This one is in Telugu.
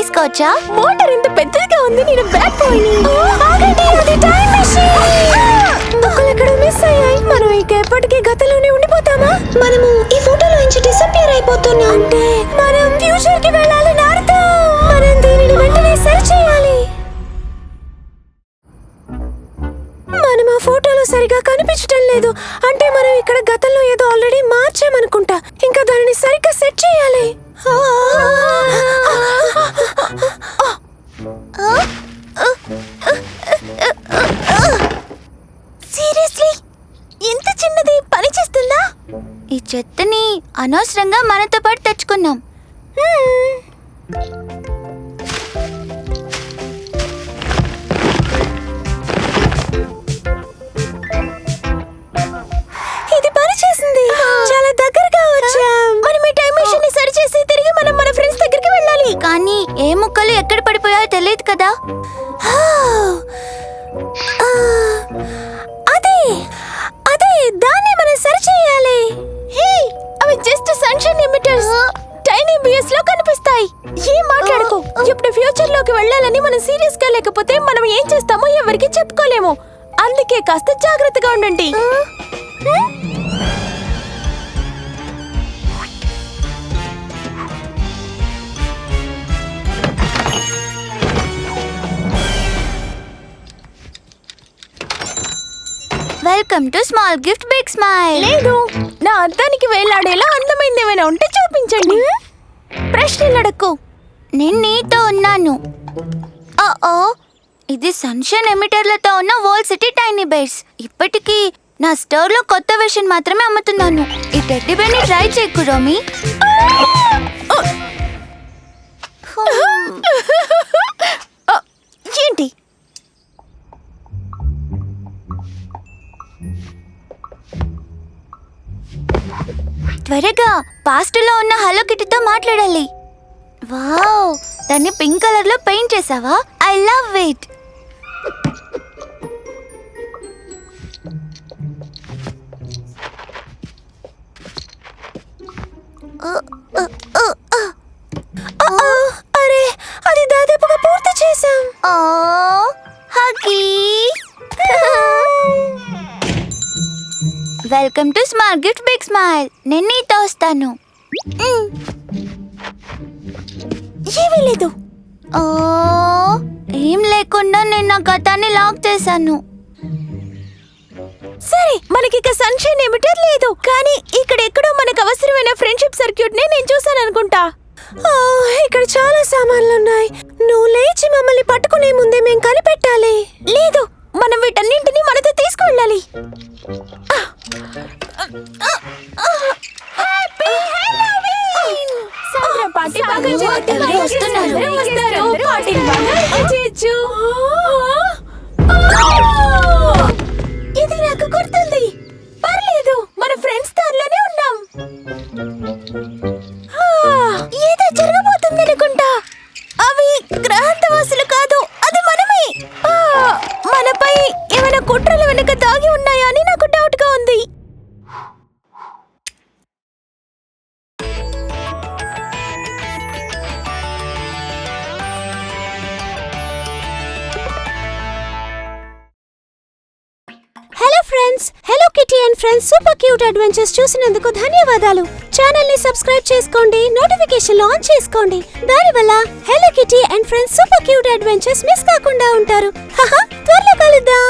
తీసుకోవచ్చా? మోటార్ ఇంత పెద్దదిగా ఉంది. నేను బ్యాక్ పోయి ఆగండి, అది టైం మెషిన్. బుక్కులెక్కడో మిస్ అయ్యాయి. మనం ఇక ఎప్పటికీ గతంలోనే ఉండిపోతామా? మనము ఈ ఫోటోలో నుంచి డిసపియర్ అయిపోతున్నాం. అంటే మనం ఫ్యూచర్ కి వెళ్ళాలని అర్థం. మనం దీనిని వెంటనే సరి చేయాలి. మనం ఆ ఫోటోలో సరిగా కనిపించడం లేదు. అంటే మనం ఇక్కడ గతంలో ఏదో ఆల్రెడీ మార్చామనుకుంటా. ఇంకా దానిని సరిగ్గా సెట్ చేయాలి. సీరియస్లీ, ఎంత చిన్నది పని చేస్తుందా? ఈ చెత్తని అనవసరంగా మనతో పాటు తెచ్చుకున్నాం. ఇది పని చేసింది. చాలా దగ్గరగా వచ్చాం. మనం ఈ టైం మెషిన్ ని సరి చేసి తిరిగి మనం మన ఫ్రెండ్స్ దగ్గరికి వెళ్ళాలి. కానీ ఏ ముక్కలు ఎక్కడ పడిపోయాయో తెలియదు కదా. అదే అదే దాన్ని మనం సరి చేయాలి. హే, అవి just sunshine emitters. Tiny beers లో కనిపిస్తాయి. ఏం మాట్లాడుకో. ఇప్పుడు ఫ్యూచర్ లోకి వెళ్ళాలని మనం సీరియస్ గా లేకపోతే మనం ఏం చేస్తామో ఎవరికి చెప్పుకోలేము. అందుకే కాస్త జాగ్రత్తగా ఉండండి. Welcome to small gift big smile. లేదు, నా అద్దానికి వేలాడేలా అందమైంది ఏమైనా ఉంటే చూపించండి. ప్రశ్నలు అడక్కు. నేను నీతో ఉన్నాను. ఓ, ఇది సన్షైన్ ఎమిటర్లతో ఉన్న వరల్డ్ సిటీ టైనీ బేర్స్. ఇప్పటికీ నా స్టోర్ లో కొత్త వెర్షన్ మాత్రమే అమ్ముతున్నాను. ఈ టెడ్డీ బేర్ ని ట్రై చేయకు రోమి. ఏంటి? త్వరగా పాస్ట్ లో ఉన్న హలో కిటీతో మాట్లాడాలి. వావ్, దాన్ని పింక్ కలర్ లో పెయింట్ చేసావా? I love it. అరే, అది దాదాపుగా పూర్తి చేసాం. ఓ హకీ. Welcome to small gift big smile. నేను నీతో వస్తాను. ఏమీ లేదు. ఓ, ఏం లేకుండా నేను నా గతాన్ని లాక్ చేశాను. సరే, మనకిక సన్షైన్ ఎమిటర్ లేదు. కానీ ఇక్కడ ఎక్కడో మనకు అవసరమైన ఫ్రెండ్షిప్ సర్క్యూట్ ని నేను చూసాను అనుకుంటా. ఇక్కడ చాలా సామాన్లు ఉన్నాయి. నువ్వు లేచి మమ్మల్ని పట్టుకునే ముందే మేము కనిపెట్టాలి. లేదు, మనం వీటన్నింటినీ మనతో తీసుకువెళ్ళాలి. ఇది నాకు గుర్తుంది. పర్లేదు, మన ఫ్రెండ్స్ దారిలోనే ఉన్నాం. ఏదో జరగబోతుంది అనుకుంటా. అవి గ్రహాంతవాసులు కాదు, అది మనమే. మనపై ఏమైనా కుట్రలు వెనుక దాగి ఉన్నాయా అని నాకు డౌట్ గా ఉంది. Hello friends, hello kitty and friends super cute adventures చూసినందుకు ధన్యవాదాలు. ఛానల్ ని సబ్స్క్రైబ్ చేసుకోండి, నోటిఫికేషన్ ఆన్ చేసుకోండి. దానివల్ల hello kitty and friends super cute adventures miss కాకుండా ఉంటారు. త్వరలో కలుద్దాం.